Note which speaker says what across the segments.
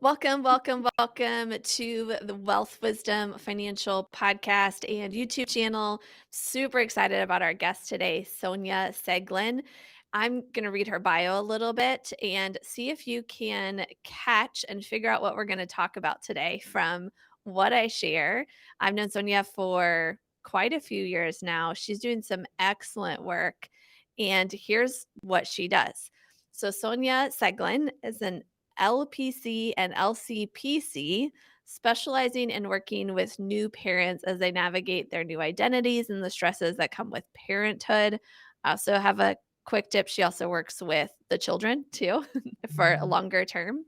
Speaker 1: Welcome to the Wealth Wisdom Financial Podcast and YouTube channel. Super excited about our guest today, Sonja Seglin. I'm going to read her bio a little bit and see if you can catch and figure out what we're going to talk about today from what I share. I've known Sonja for quite a few years now. She's doing some excellent work, and here's what she does. So, Sonja Seglin is an LPC and LCPC, specializing in working with new parents as they navigate their new identities and the stresses that come with parenthood. I also have a quick tip. She also works with the children too for a longer term.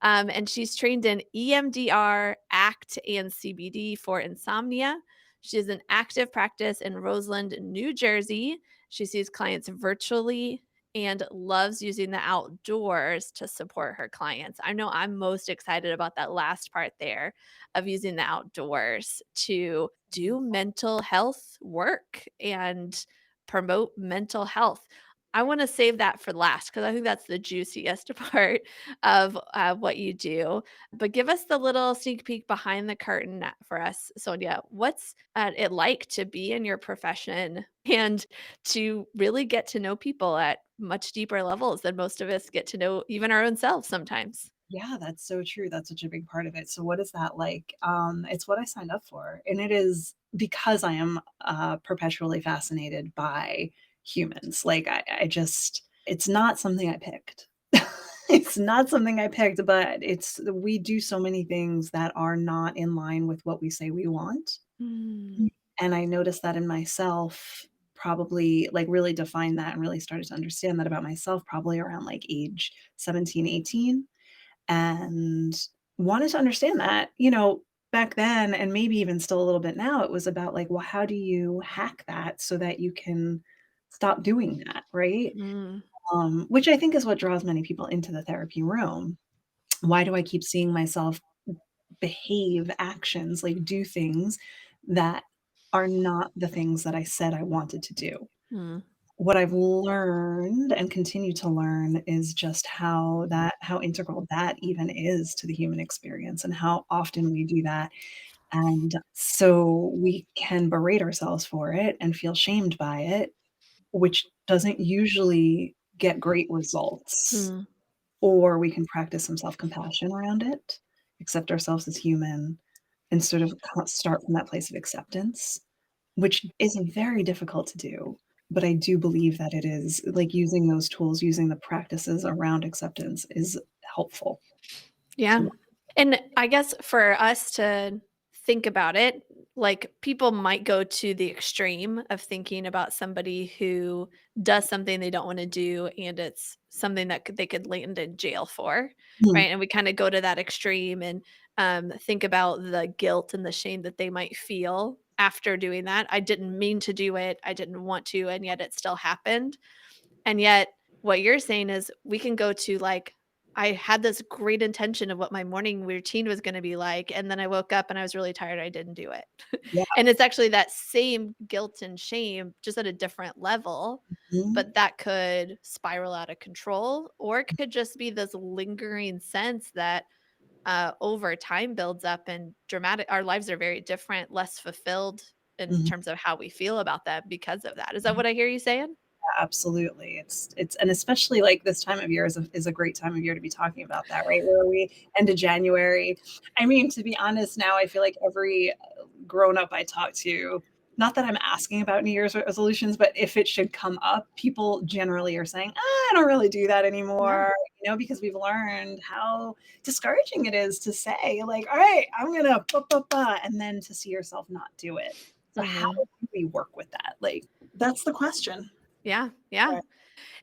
Speaker 1: And she's trained in EMDR, ACT, and CBD for insomnia. She has an active practice in Roseland, New Jersey. She sees clients virtually and loves using the outdoors to support her clients. I know I'm most excited about that last part there of using the outdoors to do mental health work and promote mental health. I want to save that for last because I think that's the juiciest part of what you do. But give us the little sneak peek behind the curtain for us, Sonja. What's it like to be in your profession and to really get to know people at much deeper levels than most of us get to know even our own selves sometimes?
Speaker 2: Yeah, that's so true. That's such a big part of it. So what is that like? It's what I signed up for. And it is because I am perpetually fascinated by humans. Like I just it's not something I picked. It's not something I picked, but we do so many things that are not in line with what we say we want.
Speaker 1: Mm,
Speaker 2: And I noticed that in myself, probably like really defined that and really started to understand that about myself probably around like age 17, 18 and wanted to understand that, back then, and maybe even still a little bit now, it was about like, well, how do you hack that so that you can stop doing that, right?
Speaker 1: mm,
Speaker 2: Which I think is what draws many people into the therapy room. Why do I keep seeing myself behave actions, like do things that are not the things that I said I wanted to do?
Speaker 1: mm,
Speaker 2: What I've learned and continue to learn is just how integral that even is to the human experience and how often we do that. And so we can berate ourselves for it and feel shamed by it, which doesn't usually get great results.
Speaker 1: mm.
Speaker 2: Or we can practice some self-compassion around it, accept ourselves as human, and sort of start from that place of acceptance, which is very difficult to do, but I do believe that it is like using those tools, using the practices around acceptance is helpful.
Speaker 1: Yeah.
Speaker 2: So
Speaker 1: And I guess for us to think about it, like people might go to the extreme of thinking about somebody who does something they don't want to do and it's something that they could land in jail for,
Speaker 2: mm,
Speaker 1: right? And we kind of go to that extreme and think about the guilt and the shame that they might feel after doing that. I didn't mean to do it. I didn't want to, and yet it still happened. And yet, what you're saying is we can go to like, I had this great intention of what my morning routine was going to be like. And then I woke up and I was really tired. I didn't do it.
Speaker 2: yeah,
Speaker 1: And it's actually that same guilt and shame, just at a different level.
Speaker 2: mhm,
Speaker 1: But that could spiral out of control, or it could just be this lingering sense that over time builds up and dramatic. Our lives are very different, less fulfilled in
Speaker 2: mhm.
Speaker 1: terms of how we feel about that because of that. Is that what I hear you saying?
Speaker 2: Absolutely. It's and especially, like, this time of year is a great time of year to be talking about that, right? Where we end of January. I mean, to be honest, now I feel like every grown-up I talk to, not that I'm asking about New Year's resolutions, but if it should come up, people generally are saying, "I don't really do that
Speaker 1: Yeah.
Speaker 2: anymore," because we've learned how discouraging it is to say, like, "All right, I'm gonna blah, blah, blah," and then to see yourself not do it. So how
Speaker 1: Mhm.
Speaker 2: do we work with that? Like, that's the question.
Speaker 1: Yeah, yeah.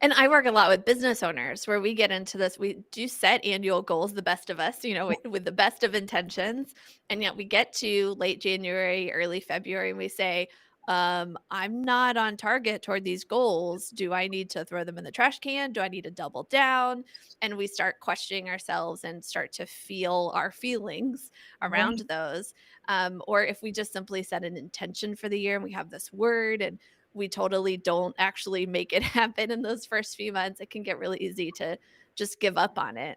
Speaker 1: And I work a lot with business owners where we get into this. We do set annual goals, the best of us, with the best of intentions. And yet we get to late January, early February, and we say, I'm not on target toward these goals. Do I need to throw them in the trash can? Do I need to double down? And we start questioning ourselves and start to feel our feelings around
Speaker 2: Right.
Speaker 1: those. Or if we just simply set an intention for the year and we have this word and we totally don't actually make it happen in those first few months, it can get really easy to just give up on it.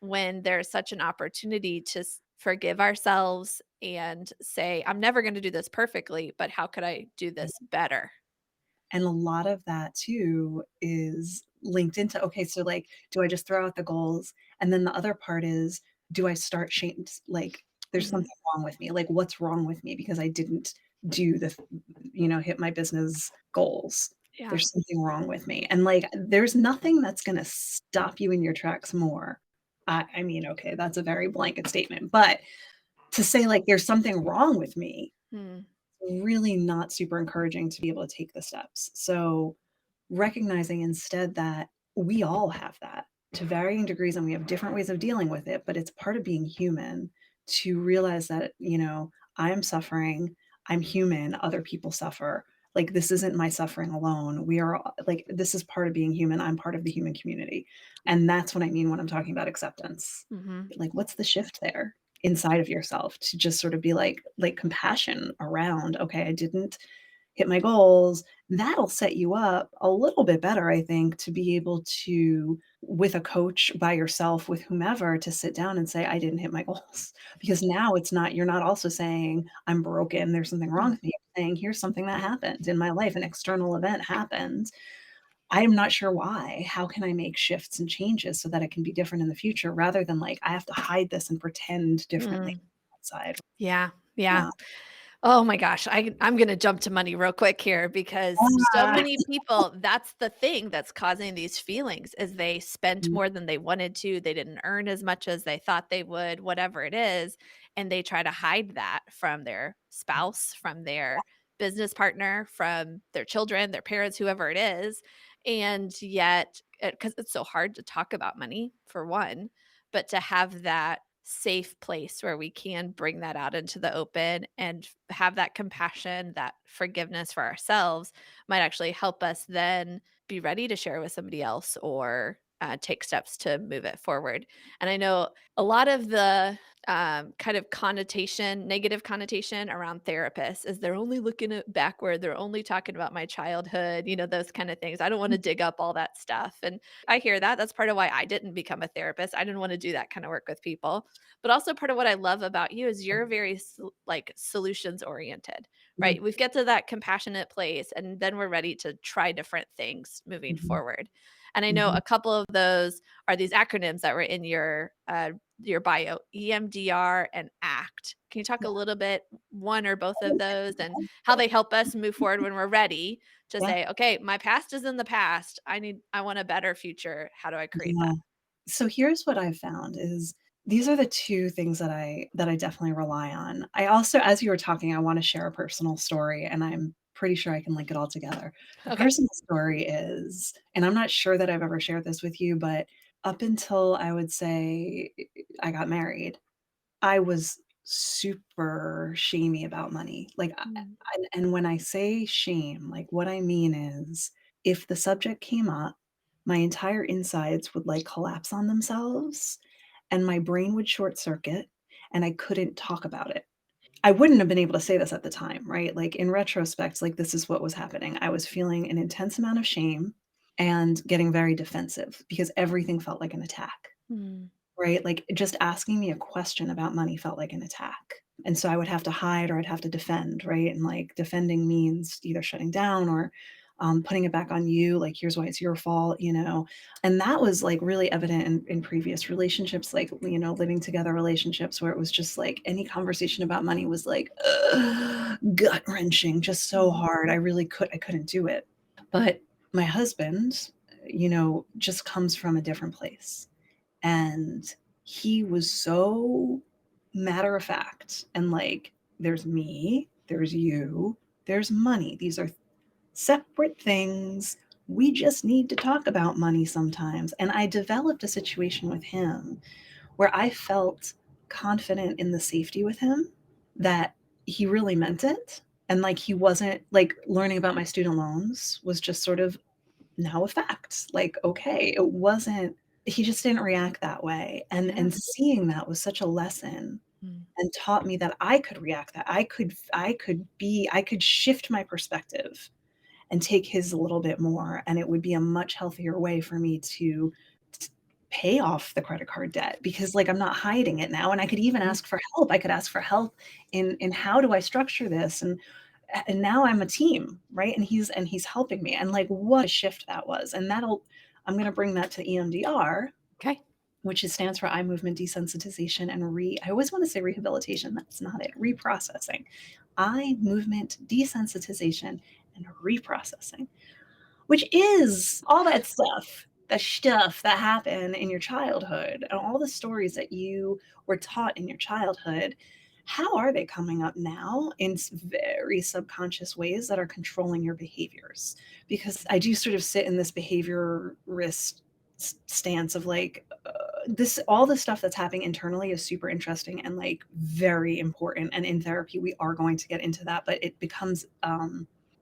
Speaker 1: when there's such an opportunity to forgive ourselves and say, I'm never going to do this perfectly, but how could I do this better?
Speaker 2: And a lot of that too is linked into, okay, so like, do I just throw out the goals? And then the other part is, do I start shame like there's
Speaker 1: Hmm.
Speaker 2: something wrong with me? Like what's wrong with me because I didn't do the, hit my business goals.
Speaker 1: Yeah.
Speaker 2: There's something wrong with me. And like there's nothing that's gonna stop you in your tracks more. I mean, okay, that's a very blanket statement, but to say like there's something wrong with me,
Speaker 1: Hmm.
Speaker 2: really not super encouraging to be able to take the steps. So recognizing instead that we all have that to varying degrees and we have different ways of dealing with it, but it's part of being human to realize that, I'm suffering, I'm human, other people suffer. Like this isn't my suffering alone. We are like this is part of being human. I'm part of the human community. And that's what I mean when I'm talking about acceptance.
Speaker 1: Hmm.
Speaker 2: Like what's the shift there inside of yourself to just sort of be like compassion around, okay, I didn't hit my goals, that'll set you up a little bit better, I think, to be able to, with a coach, by yourself, with whomever, to sit down and say, I didn't hit my goals. Because now it's not, you're not also saying, I'm broken, there's something wrong with me. You're saying, here's something that happened in my life, an external event happened. I'm not sure why. How can I make shifts and changes so that it can be different in the future rather than like, I have to hide this and pretend differently
Speaker 1: Hmm.
Speaker 2: outside.
Speaker 1: Yeah. Yeah.
Speaker 2: Yeah.
Speaker 1: Oh my gosh, I'm gonna jump to money real quick here because so
Speaker 2: Ah.
Speaker 1: many people, that's the thing that's causing these feelings is they spent more than they wanted to, they didn't earn as much as they thought they would, whatever it is, and they try to hide that from their spouse, from their business partner, from their children, their parents, whoever it is, and yet, because it's so hard to talk about money, for one, but to have that safe place where we can bring that out into the open and have that compassion, that forgiveness for ourselves might actually help us then be ready to share with somebody else or take steps to move it forward. And I know a lot of the kind of connotation, negative connotation around therapists is they're only looking at backward, they're only talking about my childhood, those kind of things. I don't want to dig up all that stuff. And I hear that. That's part of why I didn't become a therapist. I didn't want to do that kind of work with people. But also part of what I love about you is you're very like solutions oriented,
Speaker 2: Mhm.
Speaker 1: right? We get to that compassionate place and then we're ready to try different things moving
Speaker 2: Mhm.
Speaker 1: forward. And I know
Speaker 2: Mhm.
Speaker 1: a couple of those are these acronyms that were in your bio, EMDR and ACT. Can you talk a little bit, one or both of those, and how they help us move forward when we're ready to
Speaker 2: Yeah,
Speaker 1: say, okay, my past is in the past. I want a better future. How do I create
Speaker 2: yeah.
Speaker 1: that?
Speaker 2: So here's what I've found is these are the 2 things that I definitely rely on. I also as you were talking, I wanna share a personal story, and I'm pretty sure I can link it all together. The
Speaker 1: Okay.
Speaker 2: personal story is and I'm not sure that I've ever shared this with you, but up until I would say I got married, I was super shamey about money. Like,
Speaker 1: Mm,
Speaker 2: and when I say shame, like, what I mean is if the subject came up, my entire insides would, like, collapse on themselves, and my brain would short circuit, and I couldn't talk about it. I wouldn't have been able to say this at the time, right? Like, in retrospect, like, this is what was happening. I was feeling an intense amount of shame and getting very defensive because everything felt like an attack.
Speaker 1: mm,
Speaker 2: Right? Like, just asking me a question about money felt like an attack. And so I would have to hide or I'd have to defend, right? And, like, defending means either shutting down or, putting it back on you, like, "Here's why it's your fault," you know? And that was, like, really evident in previous relationships, like, living together relationships where it was just, like, any conversation about money was, like, gut-wrenching, just so
Speaker 1: mm,
Speaker 2: hard. I couldn't do it. But my husband, just comes from a different place. And he was so matter of fact and like, there's me, there's you, there's money. These are separate things. We just need to talk about money sometimes. And I developed a situation with him where I felt confident in the safety with him that he really meant it. And like, he wasn't like learning about my student loans was just sort of now a fact. Like, okay, it wasn't he just didn't react that way,
Speaker 1: yeah.
Speaker 2: and seeing that was such a lesson
Speaker 1: Mm,
Speaker 2: and taught me that I could react that I could shift my perspective and take his a little bit more, and it would be a much healthier way for me to t pay off the credit card debt because like I'm not hiding it now. And I could even
Speaker 1: Mhm.
Speaker 2: ask for help. I could ask for help in how do I structure this? And now I'm a team, right? And he's helping me. And like what a shift that was. And I'm gonna bring that to EMDR,
Speaker 1: Okay.
Speaker 2: which stands for eye movement desensitization and I always want to say rehabilitation. That's not it. Reprocessing. Eye movement desensitization and reprocessing, which is all that stuff, the stuff that happened in your childhood and all the stories that you were taught in your childhood. How are they coming up now in very subconscious ways that are controlling your behaviors? Because I do sort of sit in this behavior risk stance of like, this all the stuff that's happening internally is super interesting and like very important, and in therapy we are going to get into that, but it becomes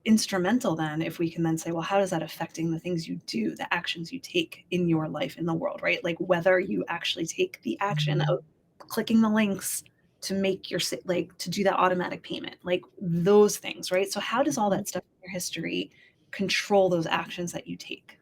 Speaker 2: instrumental then if we can then say, well, how is that affecting the things you do, the actions you take in your life in the world, right? Like whether you actually take the action of clicking the links to make your like to do that automatic payment, like those things, right? So how does all
Speaker 1: Mhm.
Speaker 2: that stuff in your history control those actions that you take?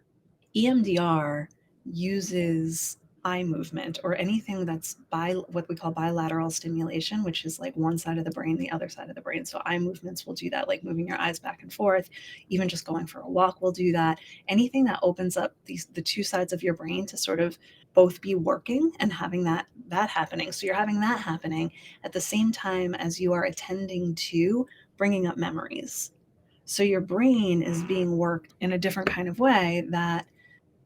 Speaker 2: EMDR uses eye movement or anything that's what we call bilateral stimulation, which is like one side of the brain, the other side of the brain. So eye movements will do that, like moving your eyes back and forth, even just going for a walk will do that. Anything that opens up the two sides of your brain to sort of both be working and having that happening. So you're having that happening at the same time as you are attending to bringing up memories. So your brain is being worked in a different kind of way, that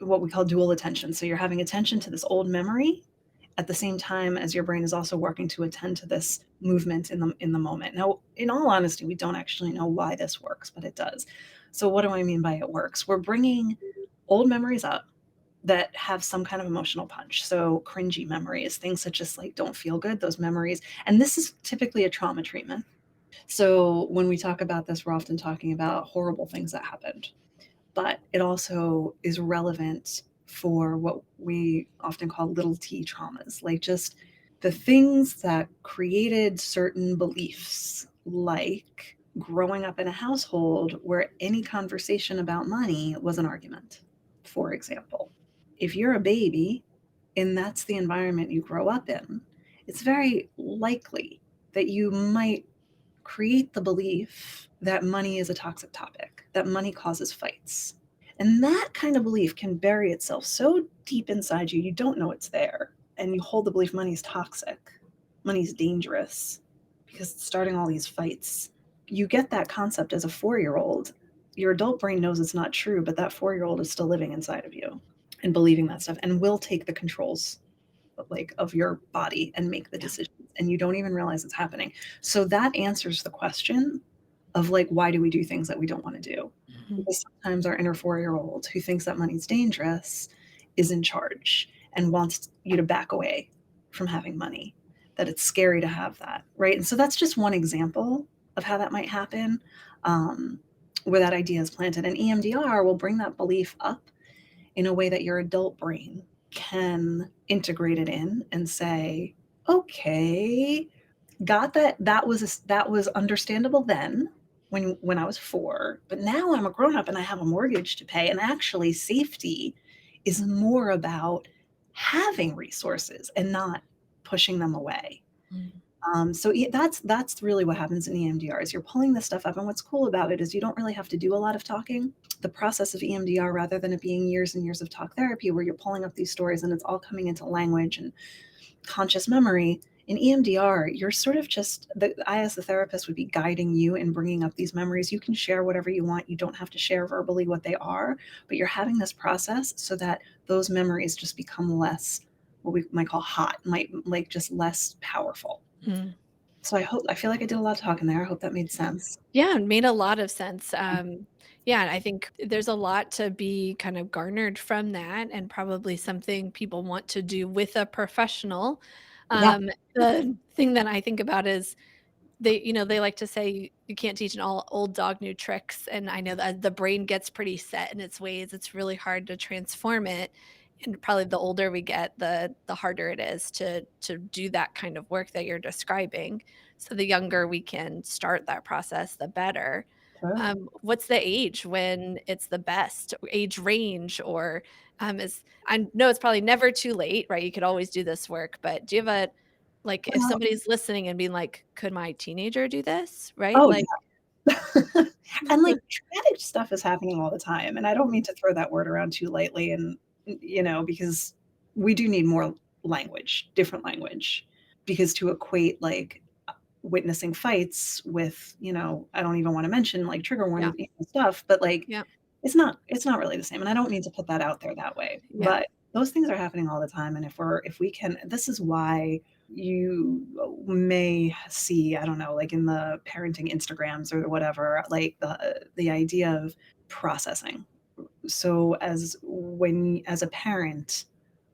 Speaker 2: what we call dual attention. So you're having attention to this old memory at the same time as your brain is also working to attend to this movement in the moment. Now, in all honesty, we don't actually know why this works, but it does. So what do I mean by it works? We're bringing old memories up that have some kind of emotional punch. So cringy memories, things that just like don't feel good, those memories. And this is typically a trauma treatment. So when we talk about this, we're often talking about horrible things that happened, but it also is relevant for what we often call little t traumas, like just the things that created certain beliefs, like growing up in a household where any conversation about money was an argument, for example. If you're a baby and that's the environment you grow up in, it's very likely that you might create the belief that money is a toxic topic, that money causes fights. And that kind of belief can bury itself so deep inside you, you don't know it's there. And you hold the belief money's toxic, money's dangerous because it's starting all these fights. You get that concept as a 4-year-old. Your adult brain knows it's not true, but that 4-year-old is still living inside of you and believing that stuff and will take the controls of your body and make the
Speaker 1: Yeah.
Speaker 2: decisions, and you don't even realize it's happening. So that answers the question of like, why do we do things that we don't want to do?
Speaker 1: Mhm.
Speaker 2: Because sometimes our inner 4-year-old who thinks that money's dangerous is in charge and wants you to back away from having money, that it's scary to have that, right? And so that's just one example of how that might happen, um, where that idea is planted. And EMDR will bring that belief up in a way that your adult brain can integrate it in and say, okay, got that. That was understandable then when I was 4, but now I'm a grown up and I have a mortgage to pay. And actually, safety is more about having resources and not pushing them away.
Speaker 1: Mm.
Speaker 2: That's really what happens in EMDR is you're pulling this stuff up, and what's cool about it is you don't really have to do a lot of talking. The process of EMDR, rather than it being years and years of talk therapy where you're pulling up these stories and it's all coming into language and conscious memory, in EMDR, you're sort of just I, as the therapist, would be guiding you in bringing up these memories. You can share whatever you want. You don't have to share verbally what they are, but you're having this process so that those memories just become less, what we might call hot, might like just less powerful.
Speaker 1: Mm.
Speaker 2: So I feel like I did a lot of talking there. I hope that made sense.
Speaker 1: Yeah, it made a lot of sense. Yeah, and I think there's a lot to be kind of garnered from that and probably something people want to do with a professional.
Speaker 2: Yeah,
Speaker 1: The thing that I think about is they like to say you can't teach an all old dog new tricks, and I know that the brain gets pretty set in its ways. It's really hard to transform it, and probably the older we get, the harder it is to do that kind of work that you're describing. So the younger we can start that process, the better.
Speaker 2: totally.
Speaker 1: What's the age when it's the best age range, or Is I know it's probably never too late, right? You could always do this work, but do you have a like, if
Speaker 2: Well,
Speaker 1: somebody's listening and being like, "Could my teenager do this?" Right?
Speaker 2: oh,
Speaker 1: Like
Speaker 2: yeah. And, like, traumatic stuff is happening all the time, and I don't mean to throw that word around too lightly and, because we do need more language, different language, because to equate, like, witnessing fights with, I don't even wanna mention, like, trigger
Speaker 1: Yeah,
Speaker 2: warning stuff, but, like,
Speaker 1: yeah,
Speaker 2: it's not really the same, and I don't mean to put that out there that way,
Speaker 1: yeah.
Speaker 2: but those things are happening all the time, and if we can this is why you may see, I don't know, like in the parenting Instagrams or whatever, like the idea of processing. So as a parent,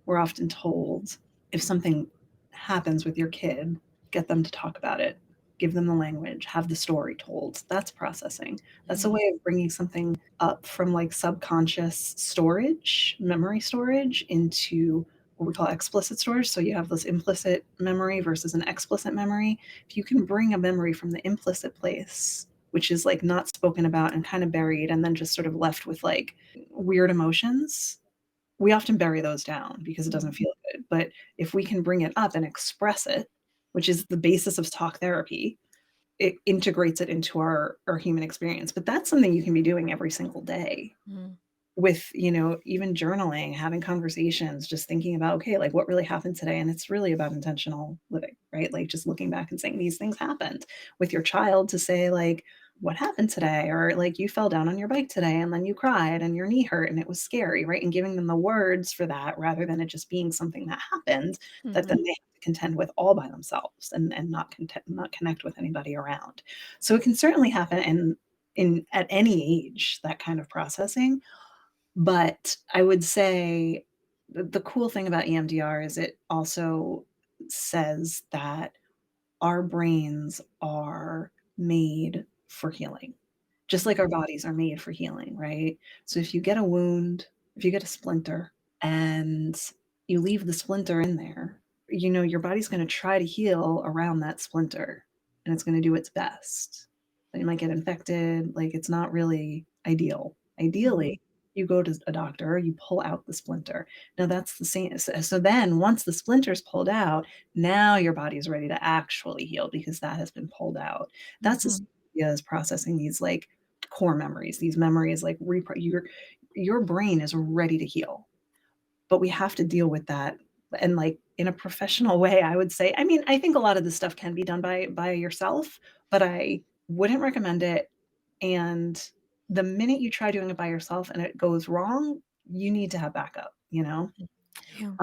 Speaker 2: we're often told if something happens with your kid, get them to talk about it, give them the language, have the story told. That's processing. That's a
Speaker 1: Mhm,
Speaker 2: way of bringing something up from like subconscious storage, memory storage, into what we call explicit storage. So you have this implicit memory versus an explicit memory. If you can bring a memory from the implicit place, which is like not spoken about and kind of buried and then just sort of left with like weird emotions, we often bury those down because it doesn't
Speaker 1: mhm,
Speaker 2: feel good. But if we can bring it up and express it, which is the basis of talk therapy, it integrates it into our human experience. But that's something you can be doing every single day
Speaker 1: mhm,
Speaker 2: with, even journaling, having conversations, just thinking about, okay, like what really happened today? And it's really about intentional living, right? Like just looking back and saying these things happened with your child to say, like, what happened today? Or like you fell down on your bike today and then you cried and your knee hurt and it was scary, right? And giving them the words for that rather than it just being something that happened that then
Speaker 1: mhm,
Speaker 2: they have to contend with all by themselves and not connect with anybody around. So it can certainly happen in at any age, that kind of processing, but I would say the cool thing about EMDR is it also says that our brains are made for healing, just like our bodies are made for healing, right? So if you get a wound, if you get a splinter and you leave the splinter in there, your body's going to try to heal around that splinter and it's going to do its best. But you might get infected, like it's not really ideal.
Speaker 1: mhm,
Speaker 2: Ideally, you go to a doctor, you pull out the splinter. Now that's the same. So then once the splinter's pulled out, now your body is ready to actually heal because that has been pulled out. That's the same
Speaker 1: mhm,
Speaker 2: idea as processing these like core memories, these memories like your brain is ready to heal, but we have to deal with that and like in a professional way, I would say. I mean, I think a lot of this stuff can be done by yourself, but I wouldn't recommend it. And the minute you try doing it by yourself and it goes wrong, you need to have backup, you know?
Speaker 1: mhm. Yeah.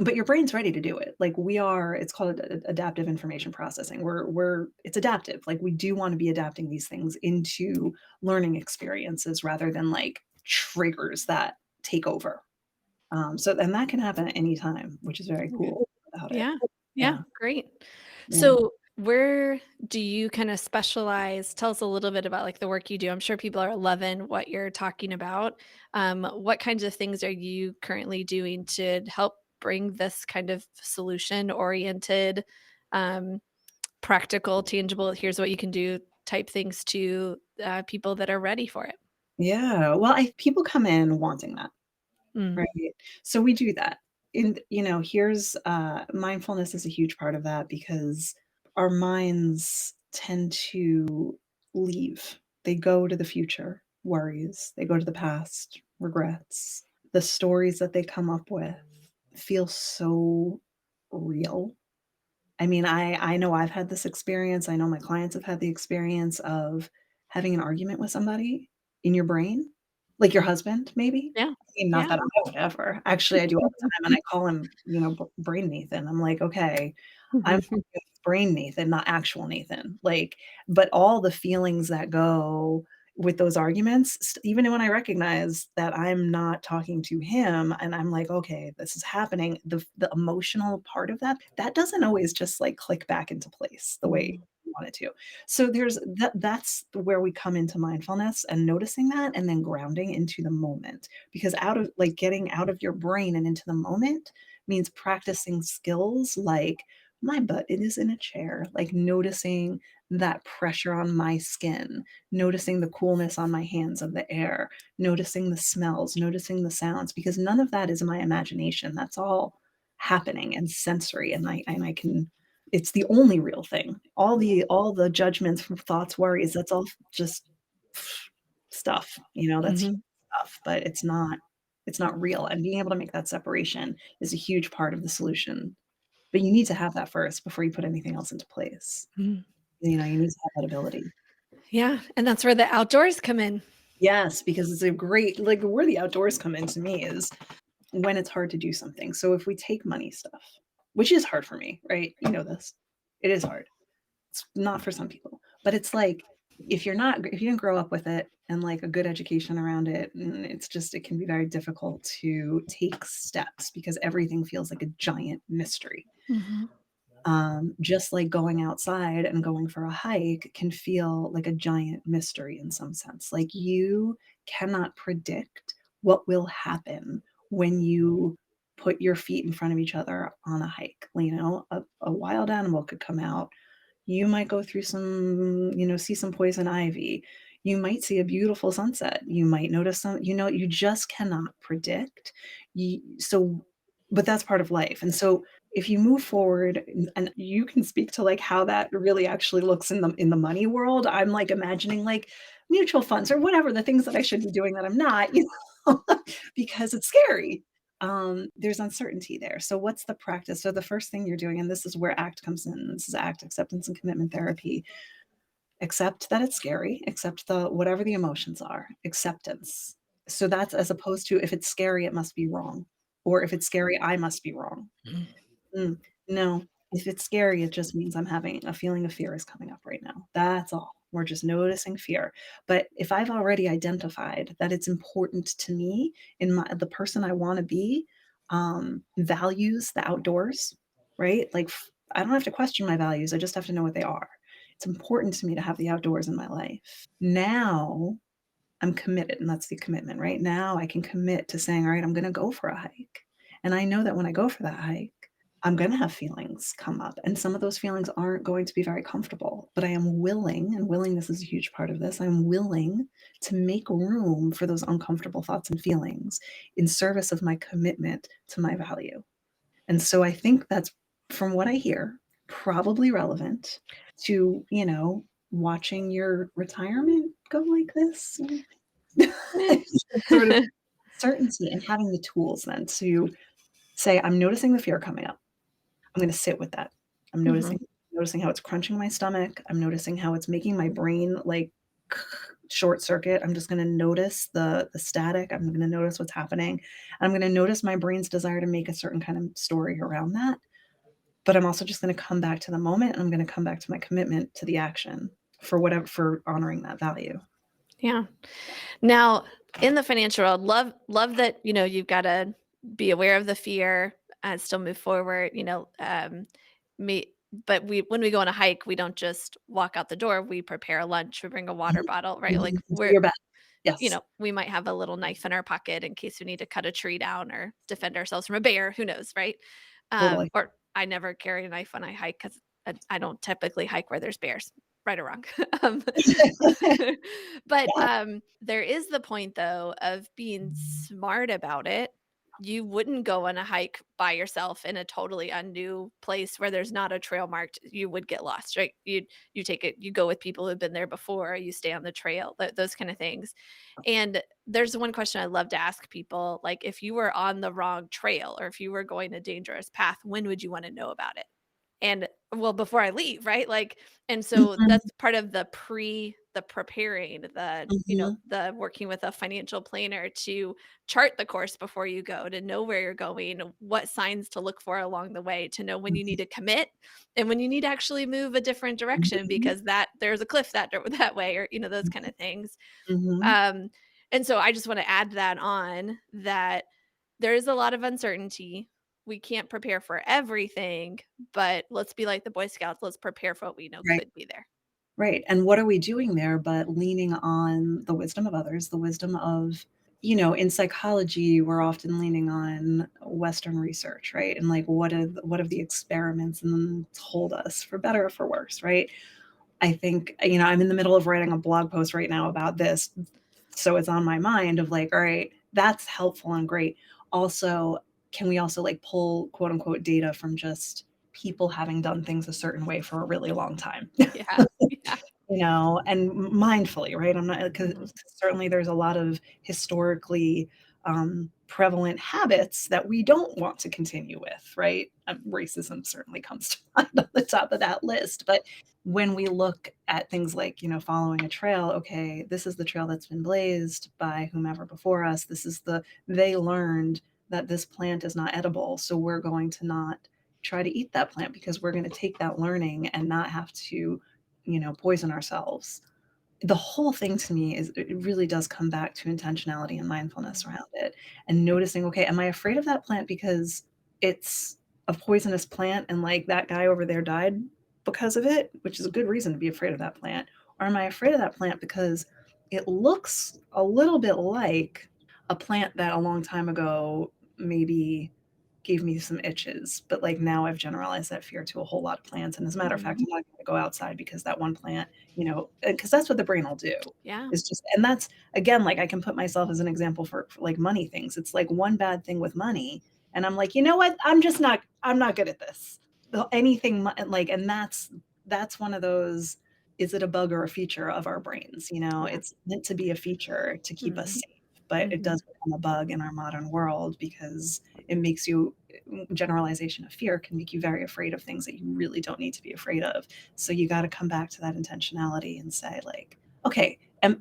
Speaker 2: But your brain's ready to do it. Like we are, it's called adaptive information processing. It's adaptive. Like we do want to be adapting these things into learning experiences rather than like triggers that take over. And that can happen at any time, which is very
Speaker 1: Okay.
Speaker 2: cool about it.
Speaker 1: Yeah. Yeah,
Speaker 2: Yeah.
Speaker 1: great.
Speaker 2: Yeah.
Speaker 1: So, where do you kinda specialize? Tell us a little bit about, like, the work you do. I'm sure people are loving what you're talking about. What kinds of things are you currently doing to help bring this kind of solution-oriented, um, practical, tangible, "Here's what you can do," type things to, people that are ready for it?
Speaker 2: Yeah. Well, people come in wanting that.
Speaker 1: Mm,
Speaker 2: Right. So we do that. And, here's mindfulness is a huge part of that because our minds tend to leave. They go to the future, worries, they go to the past, regrets. The stories that they come up with feel so real. I mean, I know I've had this experience. I know my clients have had the experience of having an argument with somebody in your brain, like your husband, maybe.
Speaker 1: yeah.
Speaker 2: I mean, not
Speaker 1: Yeah.
Speaker 2: that I would ever. Actually, I do all the time, and I call him, Brain Nathan. I'm like, "Okay, I'm working with brain Nathan, not actual Nathan." Like, but all the feelings that go with those arguments, even when I recognize that I'm not talking to him and I'm like, "Okay, this is happening," the emotional part of that doesn't always just, like, click back into place the way
Speaker 1: Mm,
Speaker 2: you want it to. So that's where we come into mindfulness and noticing that and then grounding into the moment, because getting out of your brain and into the moment means practicing skills like My butt, it is in a chair, like, noticing that pressure on my skin, noticing the coolness on my hands of the air, noticing the smells, noticing the sounds, because none of that is my imagination. That's all happening and sensory, and I can it's the only real thing. All the judgments from thoughts, worries, that's all just stuff, that's
Speaker 1: Mhm.
Speaker 2: stuff, but it's not real, and being able to make that separation is a huge part of the solution. But you need to have that first before you put anything else into place.
Speaker 1: Mhm.
Speaker 2: You need to have that ability.
Speaker 1: Yeah, and that's where the outdoors come in.
Speaker 2: Yes, because it's a great like, where the outdoors come in to me is when it's hard to do something. So if we take money stuff, which is hard for me, right? You know this. It is hard. It's not for some people, but it's like, if you didn't grow up with it and, like, a good education around it, it can be very difficult to take steps because everything feels like a giant mystery.
Speaker 1: Mhm.
Speaker 2: Just like going outside and going for a hike can feel like a giant mystery in some sense. Like you cannot predict what will happen when you put your feet in front of each other on a hike. A wild animal could come out. You might go through see some poison ivy. You might see a beautiful sunset. You might notice you just cannot predict. But that's part of life. And so if you move forward and you can speak to like how that really actually looks in the money world, I'm like imagining like mutual funds or whatever the things that I should be doing that I'm not, because it's scary. There's uncertainty there. So what's the practice? So the first thing you're doing, and this is where ACT comes in. This is ACT, acceptance and commitment therapy. Accept that it's scary, accept whatever the emotions are, acceptance. So that's as opposed to if it's scary, it must be wrong. Or if it's scary, I must be wrong.
Speaker 1: Mhm.
Speaker 2: Mm, no. If it's scary, it just means I'm having a feeling of fear is coming up right now. That's all. We're just noticing fear. But if I've already identified that it's important to me in the person I wanna be, values the outdoors, right? Like, I don't have to question my values, I just have to know what they are. It's important to me to have the outdoors in my life. Now I'm committed, and that's the commitment, right? Now I can commit to saying, "All right, I'm gonna go for a hike." And I know that when I go for that hike, I'm gonna have feelings come up, and some of those feelings aren't going to be very comfortable, but I am willing, and willingness is a huge part of this, I'm willing to make room for those uncomfortable thoughts and feelings in service of my commitment to my value. And so I think that's, from what I hear, probably relevant to, watching your retirement go like this. Sort of certainty and having the tools then to say, "I'm noticing the fear coming up. I'm gonna sit with that. I'm noticing
Speaker 1: Mhm.
Speaker 2: noticing how it's crunching my stomach. I'm noticing how it's making my brain, like, short circuit. I'm just gonna notice the static. I'm gonna notice what's happening. I'm gonna notice my brain's desire to make a certain kind of story around that, but I'm also just gonna come back to the moment, and I'm gonna come back to my commitment to the action for honoring that value."
Speaker 1: Yeah. Now, in the financial world, love that, you've gotta be aware of the fear and still move forward, me but when we go on a hike, we don't just walk out the door, we prepare a lunch, we bring a water
Speaker 2: Mhm,
Speaker 1: bottle, right? Like,
Speaker 2: mhm. Do your best. Yes,
Speaker 1: we might have a little knife in our pocket in case we need to cut a tree down or defend ourselves from a bear, who knows, right?
Speaker 2: totally.
Speaker 1: Or I never carry a knife when I hike because I don't typically hike where there's bears, right or wrong. Um, but,
Speaker 2: Yeah.
Speaker 1: there is the point, though, of being smart about it. You wouldn't go on a hike by yourself in a totally new place where there's not a trail marked. You would get lost, right? You go with people who've been there before, you stay on the trail, those kinda things. And there's one question I love to ask people, like, if you were on the wrong trail or if you were going a dangerous path, when would you wanna know about it? And well, before I leave, right? Like, and so
Speaker 2: Mhm,
Speaker 1: that's part of the preparing,
Speaker 2: mhm,
Speaker 1: the working with a financial planner to chart the course before you go, to know where you're going, what signs to look for along the way, to know when you need
Speaker 2: mhm,
Speaker 1: to commit and when you need to actually move a different direction
Speaker 2: mhm,
Speaker 1: because there's a cliff that way, or those kind of things.
Speaker 2: mhm.
Speaker 1: Um, and so I just want to add that on that there is a lot of uncertainty. We can't prepare for everything, but let's be like the Boy Scouts. Let's prepare for what we know
Speaker 2: Right,
Speaker 1: could be there.
Speaker 2: right, and what are we doing there but leaning on the wisdom of others, the wisdom of in psychology, we're often leaning on Western research, right? And like, what have the experiments and then told us, for better or for worse, right? I think, I'm in the middle of writing a blog post right now about this. So it's on my mind of like, all right, that's helpful and great. Also, can we also like pull quote unquote data from just people having done things a certain way for a really long time?
Speaker 1: Yeah. Yeah.
Speaker 2: And mindfully, right? I'm not, because
Speaker 1: Mhm.
Speaker 2: certainly there's a lot of historically prevalent habits that we don't want to continue with, right? Racism certainly comes to mind on the top of that list. But when we look at things like, following a trail, okay, this is the trail that's been blazed by whomever before us. They learned that this plant is not edible. So we're going to not try to eat that plant because we're going to take that learning and not have to poison ourselves. The whole thing to me is it really does come back to intentionality and mindfulness
Speaker 1: Mhm.
Speaker 2: around it and noticing, okay, am I afraid of that plant because it's a poisonous plant and like that guy over there died because of it, which is a good reason to be afraid of that plant? Or am I afraid of that plant because it looks a little bit like a plant that a long time ago maybe gave me some itches, but like now I've generalized that fear to a whole lot of plants. And as a matter of fact,
Speaker 1: Mhm.
Speaker 2: I'm not going to go outside because that one plant, because that's what the brain will do.
Speaker 1: Yeah.
Speaker 2: Is just, and that's again, like I can put myself as an example for like money things. It's like one bad thing with money, and I'm like, you know what? I'm not good at this. Anything like, and that's one of those. Is it a bug or a feature of our brains?
Speaker 1: Yeah.
Speaker 2: It's meant to be a feature to keep us
Speaker 1: Mhm.
Speaker 2: safe, but it
Speaker 1: Mhm.
Speaker 2: does become a bug in our modern world because it makes you generalization of fear can make you very afraid of things that you really don't need to be afraid of. So you got to come back to that intentionality and say like, okay,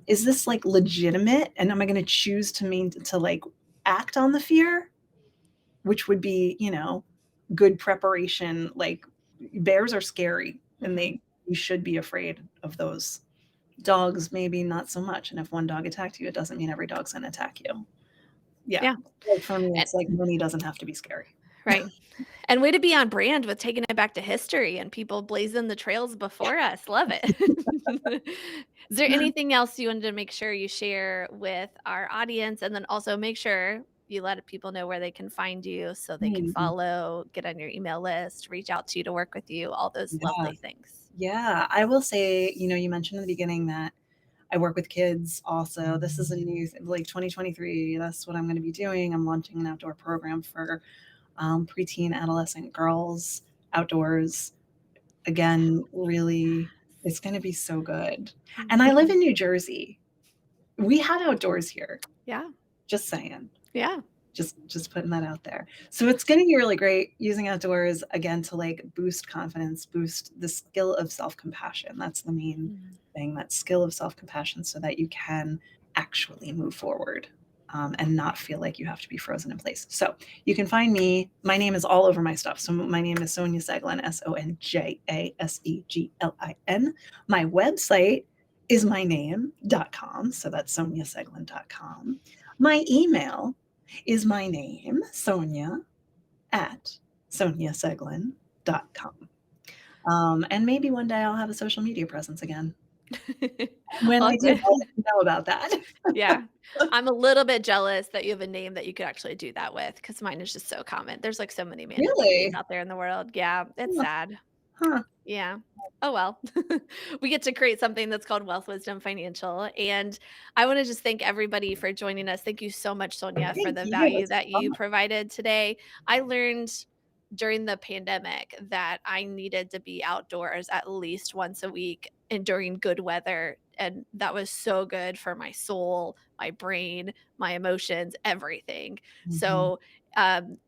Speaker 2: is this like legitimate? And am I going to choose to like act on the fear, which would be, good preparation. Like bears are scary and
Speaker 1: Mhm.
Speaker 2: you should be afraid of those. Dogs, maybe not so much. And if one dog attacked you, it doesn't mean every dog's going to attack you. Yeah.
Speaker 1: Yeah.
Speaker 2: Like for me,
Speaker 1: And
Speaker 2: it's like money doesn't have to be scary.
Speaker 1: right. And way to be on brand with taking it back to history and people blazing the trails before us. Love it. Is there anything else you wanted to make sure you share with our audience? And then also make sure you let people know where they can find you so they can
Speaker 2: Mhm.
Speaker 1: follow, get on your email list, reach out to you to work with you, all those
Speaker 2: Yeah.
Speaker 1: lovely things.
Speaker 2: Yeah. I will say, you mentioned in the beginning that I work with kids also. This is a new, like 2023. That's what I'm going to be doing. I'm launching an outdoor program for preteen, adolescent girls outdoors. Again, really, it's going to be so good. And I live
Speaker 1: Mhm.
Speaker 2: in New Jersey. We had outdoors here.
Speaker 1: Yeah.
Speaker 2: Just saying.
Speaker 1: Yeah.
Speaker 2: Just putting that out there. So it's gonna be really great using outdoors again to like boost confidence, boost the skill of self-compassion. That's the main
Speaker 1: Mhm.
Speaker 2: thing, that skill of self-compassion so that you can actually move forward. And not feel like you have to be frozen in place. So you can find me. My name is all over my stuff. So my name is Sonja Seglin, SonjaSeglin. My website is myname.com. So that's sonjaseglin.com. My email is my name, Sonja, at sonjaseglin.com. And maybe one day I'll have a social media presence again. When
Speaker 1: Well,
Speaker 2: I do, I'll let you know about that.
Speaker 1: yeah. I'm a little bit jealous that you have a name that you could actually do that with, because mine is just so common. There's, like, so many manatees
Speaker 2: Really?
Speaker 1: out there in the world. Yeah, it's
Speaker 2: Huh.
Speaker 1: sad.
Speaker 2: Huh.
Speaker 1: Yeah. Oh, well. We get to create something that's called Wealth Wisdom Financial, and I wanna just thank everybody for joining us. Thank you so much, Sonia, for
Speaker 2: Thank
Speaker 1: the
Speaker 2: you.
Speaker 1: value
Speaker 2: It's
Speaker 1: that
Speaker 2: fun.
Speaker 1: you provided today. I learned during the pandemic that I needed to be outdoors at least once a week and during good weather, and that was so good for my soul, my brain, my emotions, everything.
Speaker 2: Mhm.
Speaker 1: So,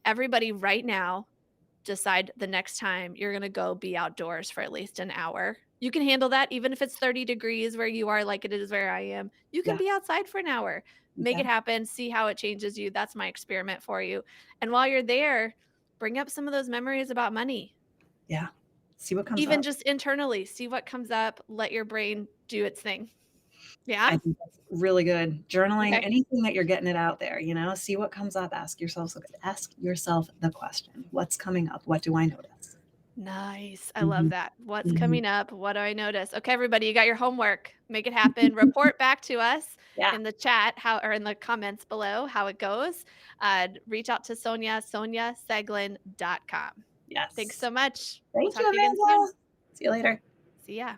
Speaker 1: everybody right now decide the next time you're gonna go be outdoors for at least an hour. You can handle that even if it's 30 degrees where you are like it is where I am. You can
Speaker 2: Yeah.
Speaker 1: be outside for an hour. Make
Speaker 2: Yeah.
Speaker 1: it happen, see how it changes you. That's my experiment for you. And while you're there, bring up some of those memories about money.
Speaker 2: Yeah. See what comes
Speaker 1: Even
Speaker 2: up.
Speaker 1: just internally, see what comes up, let your brain do its thing. Yeah?
Speaker 2: I think that's really good. Journaling,
Speaker 1: Okay.
Speaker 2: anything that you're getting it out there, see what comes up. Ask yourself the question. What's coming up? What do I notice?
Speaker 1: Nice. I love
Speaker 2: Mhm,
Speaker 1: that. What's
Speaker 2: mhm.
Speaker 1: coming up? What do I notice? Okay, everybody, you got your homework. Make it happen. Report back to us
Speaker 2: Yeah,
Speaker 1: in the chat how or in the comments below how it goes. Reach out to Sonja, sonjaseglin.com. Thanks
Speaker 2: yes.
Speaker 1: so much. We'll
Speaker 2: Thank you,
Speaker 1: talk to you again soon.
Speaker 2: Amanda. See you later.
Speaker 1: See ya.